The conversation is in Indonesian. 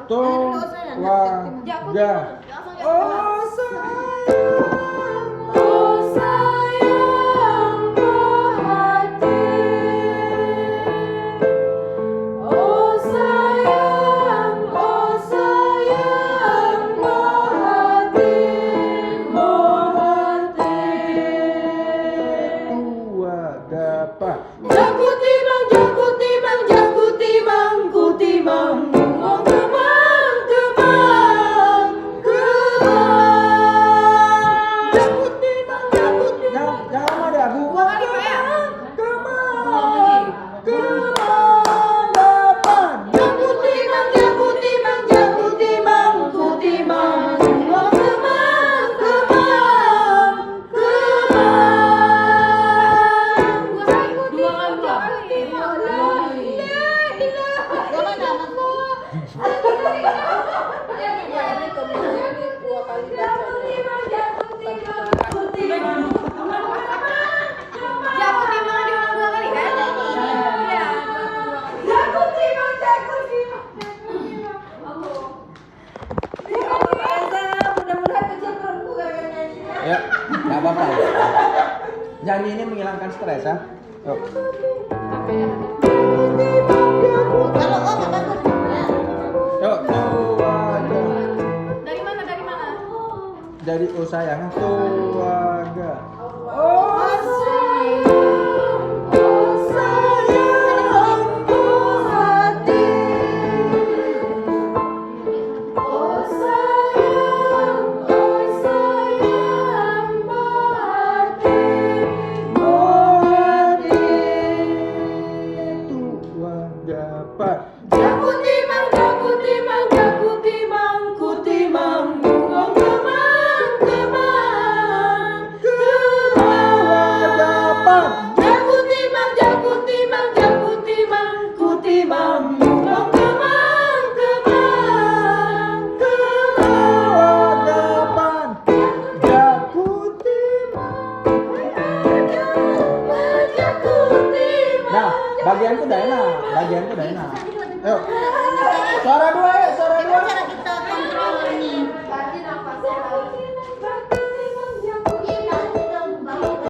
Tuaga. Oh sayang, hati. Oh sayang, hati. Tuaga pak. Jakutimang, jakutimang, jakutimang, kutimang, kemang, kemang, kemang, kemang. Jakutimang, jakutimang. Jangan ada Bu. Kemang, kemang, dapat. Jakutimang, jakutimang, jakutimang, kutimang, kemang, kemang, kemang, ya, nggak apa-apa. Nyanyi ini menghilangkan stres ya. Yuk. Yuk, tuaga. Dari mana? Dari oh sayang, tuaga. Jakutimang, jakutimang, jakutimang, kutimang, kemang, kemang, kemang, Dapat. Jakutimang, jakutimang, jakutimang, kutimang, kemang, kemang, kemang, kemang. Dapat. Jakutimang. Nah, bagian itu udah enak. Ayo. Suara dua ya, suara dua.